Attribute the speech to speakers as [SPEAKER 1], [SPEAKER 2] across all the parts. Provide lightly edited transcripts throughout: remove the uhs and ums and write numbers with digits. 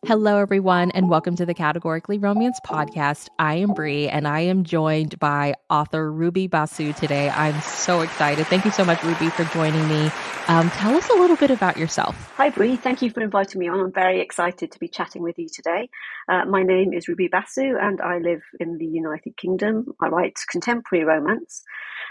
[SPEAKER 1] Hello, everyone, and welcome to the Categorically Romance podcast. I am Bree, and I am joined by author Ruby Basu today. I'm so excited. Thank you so much, Ruby, for joining me. Tell us a little bit about yourself.
[SPEAKER 2] Hi, Bree. Thank you for inviting me on. I'm very excited to be chatting with you today. My name is Ruby Basu, and I live in the United Kingdom. I write contemporary romance,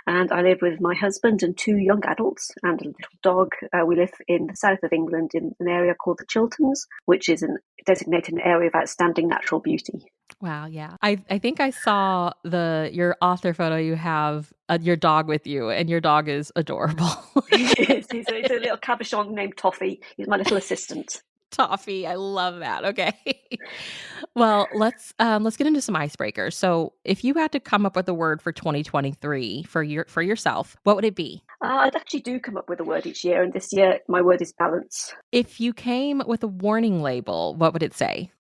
[SPEAKER 2] and I live with my husband and two young adults and a little dog. We live in the south of England in an area called the Chilterns, which is designated an area of outstanding natural beauty.
[SPEAKER 1] Wow, yeah. I think I saw your author photo. You have your dog with you, and your dog is adorable.
[SPEAKER 2] He's a little cabochon named Toffee. He's my little assistant.
[SPEAKER 1] Toffee, I love that. Okay. Well, let's get into some icebreakers. So, if you had to come up with a word for 2023 for yourself, what would it be?
[SPEAKER 2] I actually do come up with a word each year, and this year my word is balance.
[SPEAKER 1] If you came with a warning label, what would it say?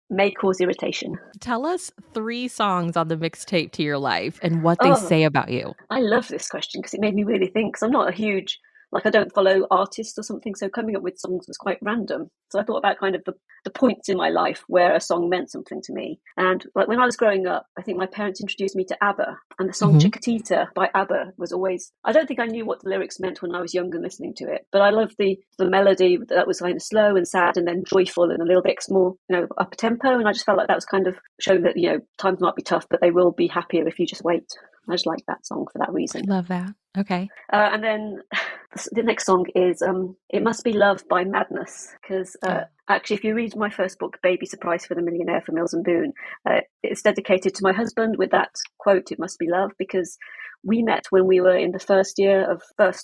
[SPEAKER 2] May cause irritation.
[SPEAKER 1] Tell us 3 songs on the mixtape to your life and what they say about you.
[SPEAKER 2] I love this question because it made me really think. Because I'm not a huge, I don't follow artists or something, so coming up with songs was quite random. So I thought about kind of the points in my life where a song meant something to me. And when I was growing up, I think my parents introduced me to ABBA, and the song Chiquitita by ABBA was always, I don't think I knew what the lyrics meant when I was younger listening to it, but I loved the melody that was kind of slow and sad and then joyful and a little bit more, up tempo. And I just felt like that was kind of showing that, times might be tough, but they will be happier if you just wait. I just like that song for that reason.
[SPEAKER 1] Love that. Okay.
[SPEAKER 2] And then the next song is It Must Be Love by Madness. Because actually, if you read my first book, Baby Surprise for the Millionaire from Mills Boon, it's dedicated to my husband with that quote, It Must Be Love, because we met when we were in the first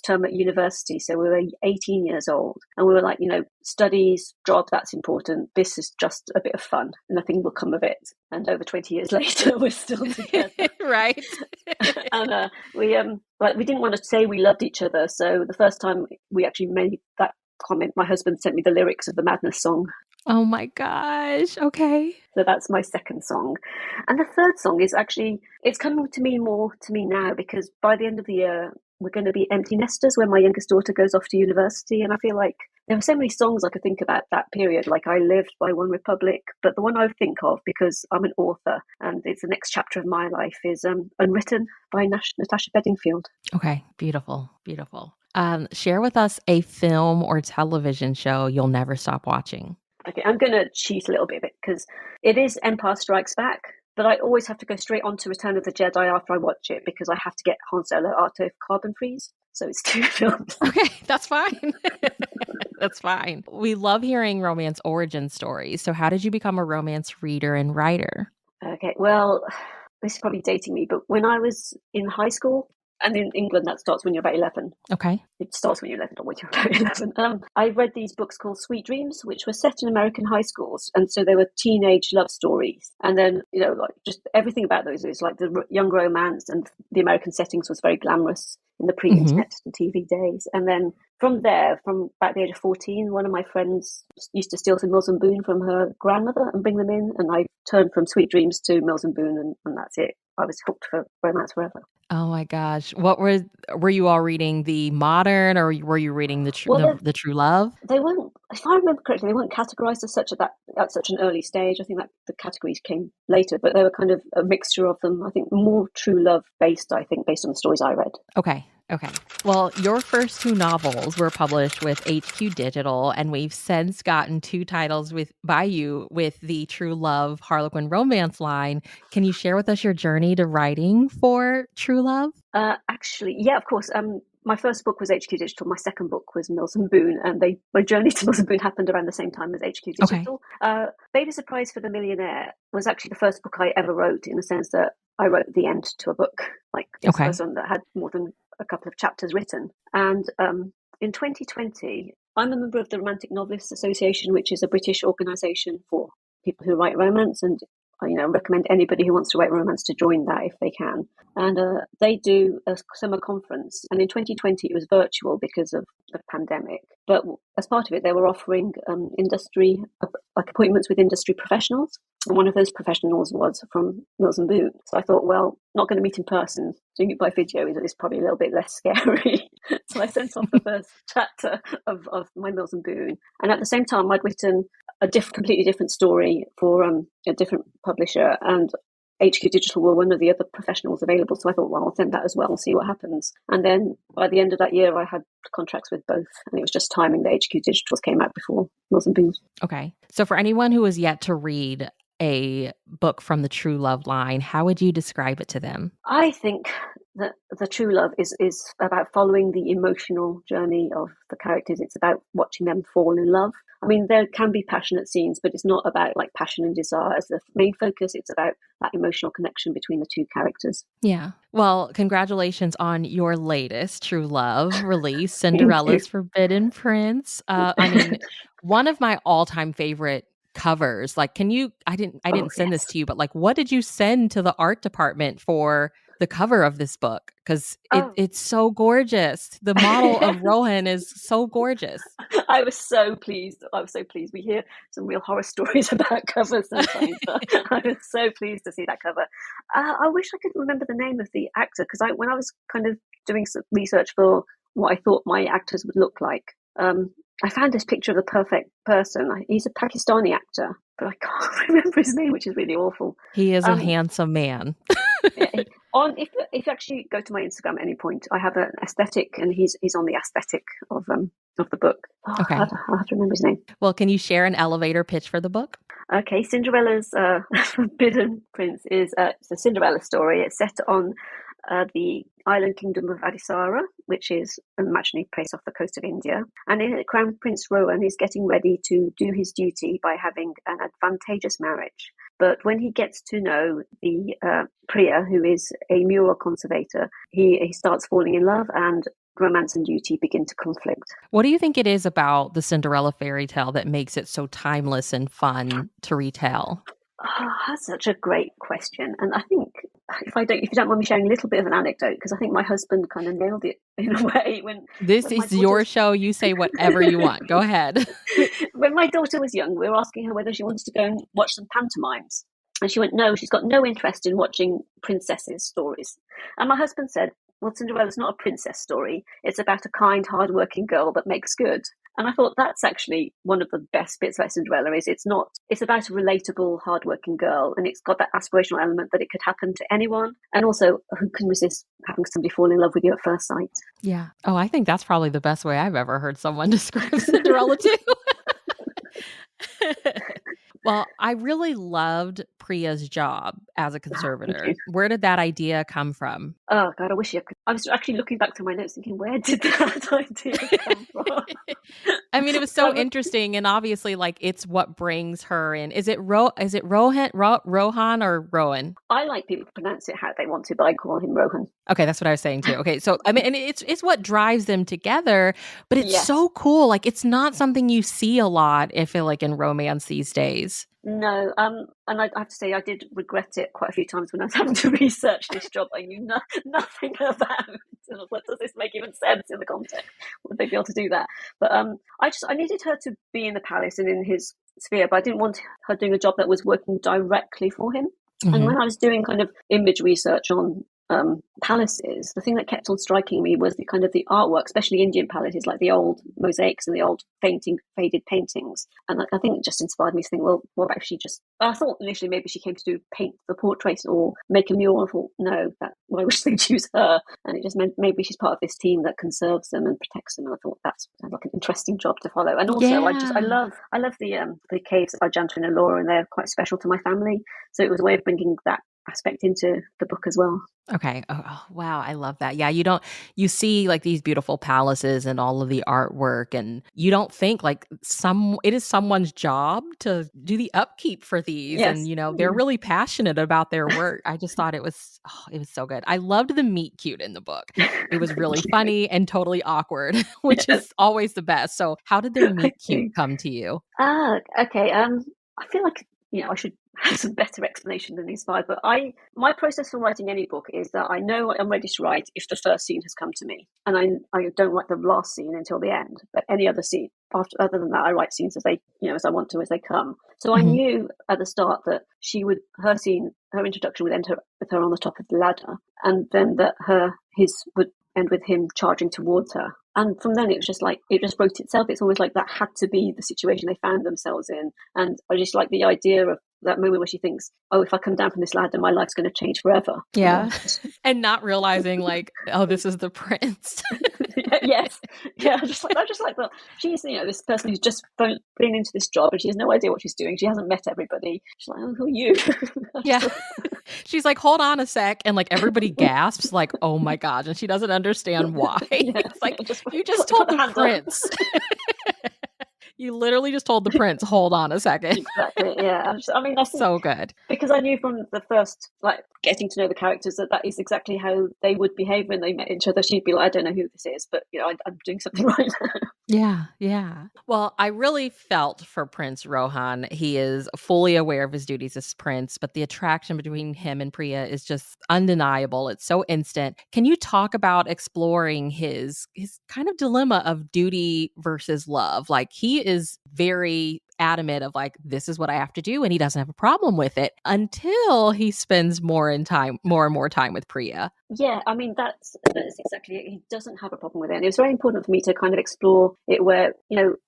[SPEAKER 2] term at university. So we were 18 years old. And we were like, studies, job, that's important. This is just a bit of fun. Nothing will come of it. And over 20 years later, we're still together.
[SPEAKER 1] Right.
[SPEAKER 2] And we didn't want to say we loved each other. So the first time we actually made that comment, my husband sent me the lyrics of the Madness song.
[SPEAKER 1] Oh my gosh. Okay.
[SPEAKER 2] So that's my second song. And the third song is actually, it's coming more to me now, because by the end of the year, we're going to be empty nesters when my youngest daughter goes off to university. And I feel like there are so many songs I could think about that period, like I Lived by One Republic. But the one I think of, because I'm an author and it's the next chapter of my life, is Unwritten by Natasha Bedingfield.
[SPEAKER 1] Okay. Beautiful. Beautiful. Share with us a film or television show you'll never stop watching.
[SPEAKER 2] Okay, I'm going to cheat a little bit because it is Empire Strikes Back, but I always have to go straight on to Return of the Jedi after I watch it because I have to get Han Solo out of carbon freeze. So it's 2 films.
[SPEAKER 1] Okay, that's fine. That's fine. We love hearing romance origin stories. So how did you become a romance reader and writer?
[SPEAKER 2] Okay, well, this is probably dating me, but when I was in high school, and in England, that starts when you're about 11.
[SPEAKER 1] Okay.
[SPEAKER 2] It starts when you're 11, not when you're about 11. I read these books called Sweet Dreams, which were set in American high schools. And so they were teenage love stories. And then, just everything about those is like the young romance, and the American settings was very glamorous in the pre-internet and TV days. And then from there, from about the age of 14, one of my friends used to steal some Mills Boon from her grandmother and bring them in. And I turned from Sweet Dreams to Mills Boon, and that's it. I was hooked for romance forever.
[SPEAKER 1] Oh my gosh. What were you all reading, the modern, or were you reading the true love?
[SPEAKER 2] They weren't, if I remember correctly, they weren't categorized as such at such an early stage. I think that the categories came later, but they were kind of a mixture of them. I think more true love based on the stories I read.
[SPEAKER 1] Okay. Well, your first 2 novels were published with HQ Digital, and we've since gotten 2 titles by you with the True Love Harlequin Romance line. Can you share with us your journey to writing for True Love?
[SPEAKER 2] Actually, yeah, of course. My first book was HQ Digital. My second book was Mills Boon, and my journey to Mills Boon happened around the same time as HQ Digital. Okay. Baby Surprise for the Millionaire was actually the first book I ever wrote, in the sense that I wrote the end to a book. It's the first one that had more than a couple of chapters written. And in 2020, I'm a member of the Romantic Novelists Association, which is a British organisation for people who write romance, and I recommend anybody who wants to write romance to join that if they can. And they do a summer conference. And in 2020, it was virtual because of the pandemic. But as part of it, they were offering appointments with industry professionals. And one of those professionals was from Mills Boon. So I thought, well, not going to meet in person. Doing it by video is probably a little bit less scary. So I sent off the first chapter of my Mills Boon. And at the same time, I'd written completely different story for a different publisher, and HQ Digital were one of the other professionals available. So I thought, well, I'll send that as well and see what happens. And then by the end of that year, I had contracts with both, and it was just timing that HQ Digitals came out before Mills Boon.
[SPEAKER 1] Okay. So for anyone who has yet to read a book from the True Love line, how would you describe it to them?
[SPEAKER 2] I think that the True Love is about following the emotional journey of the characters. It's about watching them fall in love. I mean, there can be passionate scenes, but it's not about like passion and desire as the main focus. It's about that emotional connection between the two characters.
[SPEAKER 1] Yeah. Well, congratulations on your latest True Love release,
[SPEAKER 2] Thank you.
[SPEAKER 1] Cinderella's Forbidden Prince. I mean, one of my all-time favorite covers. Like, I didn't
[SPEAKER 2] Oh,
[SPEAKER 1] send this
[SPEAKER 2] yes.
[SPEAKER 1] to you, but like what did you send to the art department for the cover of this book? Because
[SPEAKER 2] Oh.
[SPEAKER 1] it's so gorgeous. The model of Rohan is so gorgeous.
[SPEAKER 2] I was so pleased. I was so pleased. We hear some real horror stories about covers sometimes, but I was so pleased to see that cover. I wish I could remember the name of the actor, because when I was kind of doing some research for what I thought my actors would look like, I found this picture of the perfect person. He's a Pakistani actor, but I can't remember his name, which is really awful.
[SPEAKER 1] He is a
[SPEAKER 2] Um,
[SPEAKER 1] handsome man.
[SPEAKER 2] if you actually go to my Instagram at any point, I have an aesthetic, and he's on the aesthetic of the book. Oh,
[SPEAKER 1] Okay.
[SPEAKER 2] I'll have to remember his name.
[SPEAKER 1] Well, can you share an elevator pitch for the book?
[SPEAKER 2] Okay, Cinderella's Forbidden Prince is it's a Cinderella story. It's set on the island kingdom of Adisara, which is an imaginary place off the coast of India. And Crown Prince Rohan is getting ready to do his duty by having an advantageous marriage. But when he gets to know the Priya, who is a mural conservator, he starts falling in love, and romance and duty begin to conflict.
[SPEAKER 1] What do you think it is about the Cinderella fairy tale that makes it so timeless and fun to retell?
[SPEAKER 2] Oh, that's such a great question, and I think if you don't mind me sharing a little bit of an anecdote, because I think my husband kind of nailed it in a way
[SPEAKER 1] This
[SPEAKER 2] when my
[SPEAKER 1] is your
[SPEAKER 2] daughter's
[SPEAKER 1] show. You say whatever you want. Go ahead.
[SPEAKER 2] when my daughter was young, we were asking her whether she wanted to go and watch some pantomimes, and she went, no, she's got no interest in watching princesses' stories. And my husband said, well, Cinderella's not a princess story. It's about a kind, hard-working girl that makes good. And I thought that's actually one of the best bits about Cinderella. It's about a relatable, hardworking girl, and it's got that aspirational element that it could happen to anyone. And also, who can resist having somebody fall in love with you at first sight?
[SPEAKER 1] Yeah. Oh, I think that's probably the best way I've ever heard someone describe Cinderella too. Well, I really loved Priya's job as a
[SPEAKER 2] Thank you.
[SPEAKER 1] conservator. Where did that idea come from?
[SPEAKER 2] Oh God, I wish I could. I was actually looking back to my notes, thinking, where did that idea come from?
[SPEAKER 1] I mean, it was so interesting, and obviously, like, it's what brings her in. Is it Rohan or Rowan?
[SPEAKER 2] I like people to pronounce it how they want to, but I call him Rohan.
[SPEAKER 1] Okay, that's what I was saying too. Okay, so I mean, and it's what drives them together, but it's
[SPEAKER 2] Yes.
[SPEAKER 1] so cool. Like, it's not something you see a lot, I feel like, in romance these days.
[SPEAKER 2] No, and I have to say I did regret it quite a few times when I was having to research this job I knew nothing about. And I was like, does this make even sense in the context? Would they be able to do that? But I needed her to be in the palace and in his sphere, but I didn't want her doing a job that was working directly for him. And
[SPEAKER 1] Mhm.
[SPEAKER 2] when I was doing kind of image research on palaces, the thing that kept on striking me was the kind of the artwork, especially Indian palaces, like the old mosaics and the old faded paintings. And I think it just inspired me to think, well, what about if she just? I thought initially maybe she came to do paint the portrait or make a mural. I thought, no, why would they choose her? And it just meant maybe she's part of this team that conserves them and protects them. And I thought that's like an interesting job to follow. And also,
[SPEAKER 1] Yeah.
[SPEAKER 2] I love the caves by Janta and Elora, and they're quite special to my family. So it was a way of bringing that aspect into the book as well.
[SPEAKER 1] Okay. Wow, I love that. Yeah, you see like these beautiful palaces and all of the artwork, and you don't think like it is someone's job to do the upkeep for these, and
[SPEAKER 2] Yes.
[SPEAKER 1] they're really passionate about their work. I just thought it was so good. I loved the meet cute in the book. It was
[SPEAKER 2] Thank
[SPEAKER 1] really
[SPEAKER 2] you.
[SPEAKER 1] funny and totally awkward, which
[SPEAKER 2] Yes.
[SPEAKER 1] is always the best. So, how did their meet
[SPEAKER 2] Thank
[SPEAKER 1] cute
[SPEAKER 2] you.
[SPEAKER 1] come to you?
[SPEAKER 2] Okay. I feel like I should have some better explanation than these five. But my process for writing any book is that I know what I'm ready to write if the first scene has come to me, and I don't write the last scene until the end. But any other scene other than that, I write scenes as they as I want to as they come. So I
[SPEAKER 1] Mhm.
[SPEAKER 2] knew at the start that her introduction would end with her on the top of the ladder, and then that his would end with him charging towards her. And from then it was just like, it just wrote itself. It's almost like that had to be the situation they found themselves in. And I just like the idea of that moment where she thinks, oh, if I come down from this ladder, my life's going to change forever.
[SPEAKER 1] Yeah. And not realizing like, oh, this is the prince.
[SPEAKER 2] Yes. Yeah. I just like, well, she's, this person who's just been into this job and she has no idea what she's doing. She hasn't met everybody. She's like, oh, who are you?
[SPEAKER 1] Yeah. She's like, hold on a sec. And like everybody gasps, like, oh my God. And she doesn't understand why.
[SPEAKER 2] Yeah,
[SPEAKER 1] It's like,
[SPEAKER 2] just
[SPEAKER 1] you just
[SPEAKER 2] put
[SPEAKER 1] told
[SPEAKER 2] the
[SPEAKER 1] the
[SPEAKER 2] hand
[SPEAKER 1] prince. You literally just told the prince, hold on a second.
[SPEAKER 2] Exactly. Yeah. I think
[SPEAKER 1] So good.
[SPEAKER 2] because I knew from the first, like, getting to know the characters that is exactly how they would behave when they met each other. She'd be like, I don't know who this is, but I'm doing something right now.
[SPEAKER 1] Yeah, yeah. Well, I really felt for Prince Rohan. He is fully aware of his duties as prince, but the attraction between him and Priya is just undeniable. It's so instant. Can you talk about exploring his kind of dilemma of duty versus love? Like he is very adamant of like this is what I have to do and he doesn't have a problem with it until he spends more and more time with Priya.
[SPEAKER 2] Yeah, that's exactly it. He doesn't have a problem with it. And it was very important for me to kind of explore it where,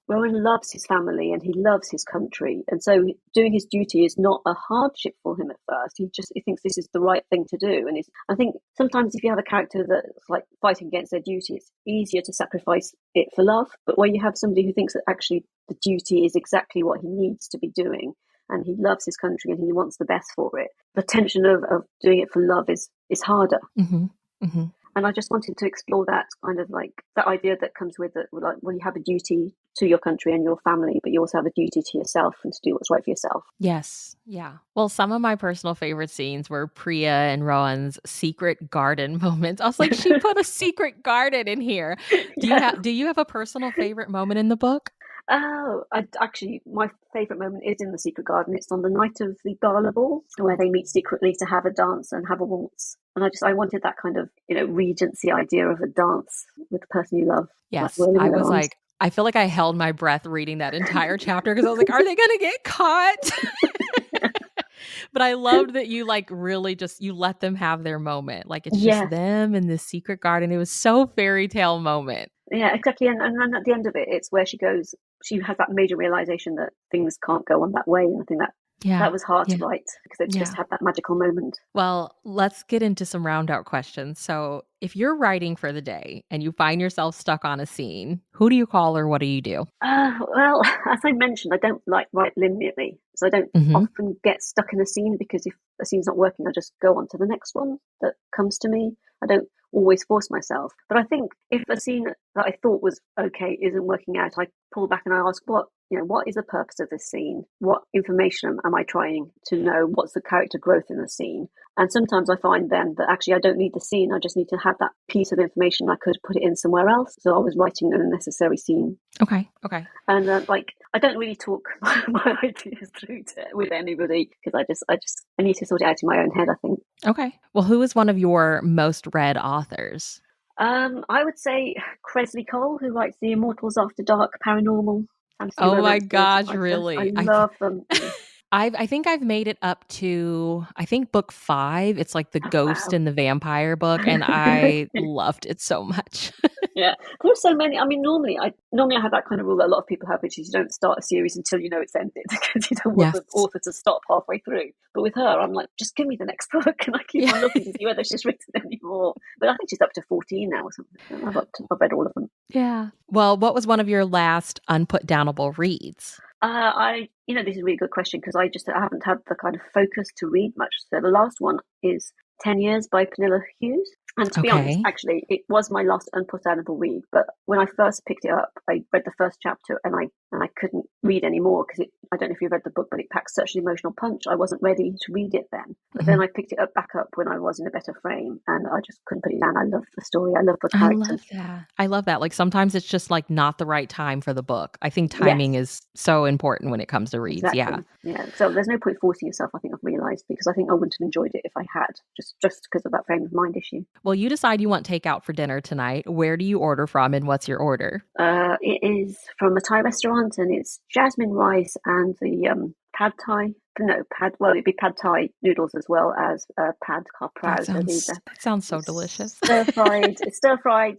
[SPEAKER 2] Rowan loves his family and he loves his country. And so doing his duty is not a hardship for him at first. He thinks this is the right thing to do. And I think sometimes if you have a character that's like fighting against their duty, it's easier to sacrifice it for love. But when you have somebody who thinks that actually the duty is exactly what he needs to be doing, and he loves his country and he wants the best for it, the tension of doing it for love is harder.
[SPEAKER 1] Mm-hmm. Mm-hmm.
[SPEAKER 2] And I just wanted to explore that kind of like that idea that comes with it, like when you have a duty to your country and your family, but you also have a duty to yourself and to do what's right for yourself.
[SPEAKER 1] Yes. Yeah. Well, some of my personal favorite scenes were Priya and Rowan's secret garden moments. I was like, she put a secret garden in here.
[SPEAKER 2] Yeah.
[SPEAKER 1] Do you have a personal favorite moment in the book?
[SPEAKER 2] Oh, actually, my favourite moment is in the secret garden. It's on the night of the gala ball, where they meet secretly to have a dance and have a waltz. And I wanted that kind of, Regency idea of a dance with the person you love, like
[SPEAKER 1] Yes.
[SPEAKER 2] whirling
[SPEAKER 1] I
[SPEAKER 2] in their
[SPEAKER 1] was
[SPEAKER 2] arms.
[SPEAKER 1] like, I feel like I held my breath reading that entire chapter because I was like, are they going to get caught? But I loved that you like really just you let them have their moment. Like it's just
[SPEAKER 2] Yeah,
[SPEAKER 1] them in this secret garden. It was so fairy tale moment.
[SPEAKER 2] yeah, exactly. And then at the end of it, it's where she has that major realization that things can't go on that way. And I think that
[SPEAKER 1] Yeah.
[SPEAKER 2] was hard to
[SPEAKER 1] Yeah.
[SPEAKER 2] write because it just
[SPEAKER 1] Yeah.
[SPEAKER 2] had that magical moment.
[SPEAKER 1] Well, let's get into some round out questions. So, if you're writing for the day and you find yourself stuck on a scene, who do you call or what do you do?
[SPEAKER 2] Well, as I mentioned, I don't like write linearly, so I don't
[SPEAKER 1] Mhm.
[SPEAKER 2] often get stuck in a scene because if a scene's not working, I just go on to the next one that comes to me. I don't always force myself, but I think if a scene that I thought was okay isn't working out, I pull back and I ask what is the purpose of this scene? What information am I trying to know? What's the character growth in the scene? And sometimes I find then that actually I don't need the scene. I just need to have that piece of information. I could put it in somewhere else. So I was writing an unnecessary scene.
[SPEAKER 1] Okay. Okay.
[SPEAKER 2] And I don't really talk my ideas through with anybody because I need to sort it out in my own head, I think.
[SPEAKER 1] Okay. Well, who is one of your most read authors?
[SPEAKER 2] I would say Cresley Cole, who writes the Immortals After Dark paranormal fantasy
[SPEAKER 1] Oh my
[SPEAKER 2] romances.
[SPEAKER 1] gosh,
[SPEAKER 2] I
[SPEAKER 1] really?
[SPEAKER 2] love them.
[SPEAKER 1] I think I've made it up to I think book 5. It's like the
[SPEAKER 2] Oh,
[SPEAKER 1] ghost
[SPEAKER 2] wow.
[SPEAKER 1] and the vampire book and I loved it so much.
[SPEAKER 2] Yeah, there's so many. I mean, normally I have that kind of rule that a lot of people have, which is you don't start a series until you know it's ended because you don't want
[SPEAKER 1] Yes.
[SPEAKER 2] the author to stop halfway through. But with her, I'm like, just give me the next book, and I keep
[SPEAKER 1] Yeah.
[SPEAKER 2] on looking to see whether she's written any more. But I think she's up to 14 now or something. I've read all of them.
[SPEAKER 1] Yeah. Well, what was one of your last unputdownable reads?
[SPEAKER 2] This is a really good question because I haven't had the kind of focus to read much. So the last one is 10 Years by Pernilla Hughes. And to be honest,
[SPEAKER 1] Okay.
[SPEAKER 2] actually, it was my last unputdownable read. But when I first picked it up, I read the first chapter and I couldn't read anymore because I don't know if you read the book, but it packs such an emotional punch. I wasn't ready to read it then. But then
[SPEAKER 1] Mhm.
[SPEAKER 2] I picked it up back up when I was in a better frame and I just couldn't put it down. I love the story. I love the
[SPEAKER 1] I love
[SPEAKER 2] characters.
[SPEAKER 1] that. I love that. Like sometimes it's just like not the right time for the book. I think
[SPEAKER 2] Yes.
[SPEAKER 1] timing is so important when it comes to reads. Yeah.
[SPEAKER 2] Exactly. Yeah. So there's no point forcing yourself, I think I've realised, because I think I wouldn't have enjoyed it if I had, just because of that frame of mind issue.
[SPEAKER 1] Well, you decide you want takeout for dinner tonight. Where do you order from and what's your order?
[SPEAKER 2] It is from a Thai restaurant and it's jasmine rice and the pad thai. no, well, it'd be pad thai noodles as well as pad kar
[SPEAKER 1] That
[SPEAKER 2] prao. So these
[SPEAKER 1] sounds
[SPEAKER 2] are
[SPEAKER 1] that sounds so delicious.
[SPEAKER 2] stir fried,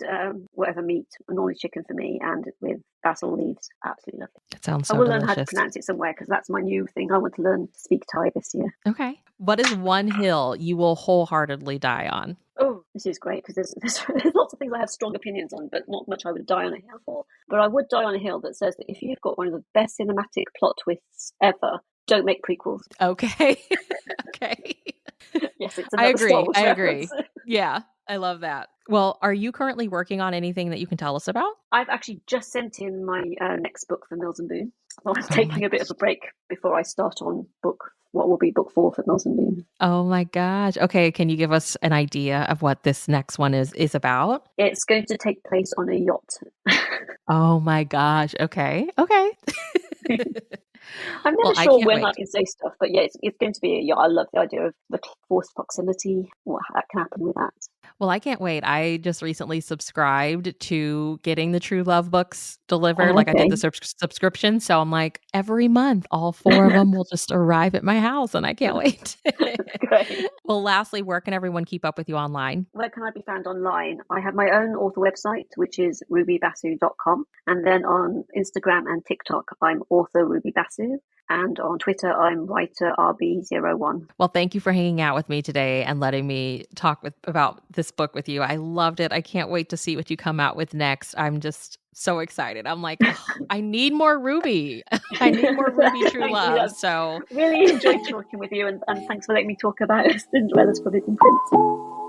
[SPEAKER 2] whatever meat, normally chicken for me, and with basil leaves. Absolutely love it.
[SPEAKER 1] That sounds
[SPEAKER 2] I
[SPEAKER 1] so
[SPEAKER 2] will learn how to
[SPEAKER 1] delicious.
[SPEAKER 2] pronounce it somewhere because that's my new thing. I want to learn to speak Thai this year.
[SPEAKER 1] Okay. What is one hill you will wholeheartedly die on?
[SPEAKER 2] Oh, this is great because there's lots of things I have strong opinions on, but not much I would die on a hill for. But I would die on a hill that says that if you've got one of the best cinematic plot twists ever, don't make prequels.
[SPEAKER 1] Okay. Okay.
[SPEAKER 2] Yes, it's
[SPEAKER 1] I
[SPEAKER 2] another Star
[SPEAKER 1] agree,
[SPEAKER 2] Wars
[SPEAKER 1] I
[SPEAKER 2] reference.
[SPEAKER 1] agree. Yeah, I love that. Well, are you currently working on anything that you can tell us about?
[SPEAKER 2] I've actually just sent in my next book for Mills and Boon. So I'm
[SPEAKER 1] Oh my
[SPEAKER 2] taking a bit of a break before I start on what will be book 4 for Mills and Boon.
[SPEAKER 1] Oh my gosh. Okay, can you give us an idea of what this next one is about?
[SPEAKER 2] It's going to take place on a yacht.
[SPEAKER 1] Oh my gosh. Okay. Okay.
[SPEAKER 2] I'm
[SPEAKER 1] Well,
[SPEAKER 2] never
[SPEAKER 1] I
[SPEAKER 2] sure
[SPEAKER 1] can't
[SPEAKER 2] when I
[SPEAKER 1] wait.
[SPEAKER 2] can say stuff, but yeah, it's going to be a yacht. I love the idea of the forced proximity, what that can happen with that.
[SPEAKER 1] Well, I can't wait. I just recently subscribed to getting the True Love books delivered.
[SPEAKER 2] Oh,
[SPEAKER 1] Like I did
[SPEAKER 2] okay.
[SPEAKER 1] the subscription. So I'm like, every month, all 4 of them will just arrive at my house and I can't wait.
[SPEAKER 2] Great.
[SPEAKER 1] Well, lastly, where can everyone keep up with you online?
[SPEAKER 2] Where can I be found online? I have my own author website, which is rubybasu.com. And then on Instagram and TikTok, I'm author Ruby Basu. And on Twitter, I'm writer RB01.
[SPEAKER 1] Well, thank you for hanging out with me today and letting me talk about this book with you. I loved it. I can't wait to see what you come out with next. I'm just so excited. I'm like, oh, I need more Ruby. I need more Ruby True
[SPEAKER 2] Thank you.
[SPEAKER 1] Love.
[SPEAKER 2] I've
[SPEAKER 1] So
[SPEAKER 2] really enjoyed talking with you, and thanks for letting me talk about Cinderella's Forbidden Prince.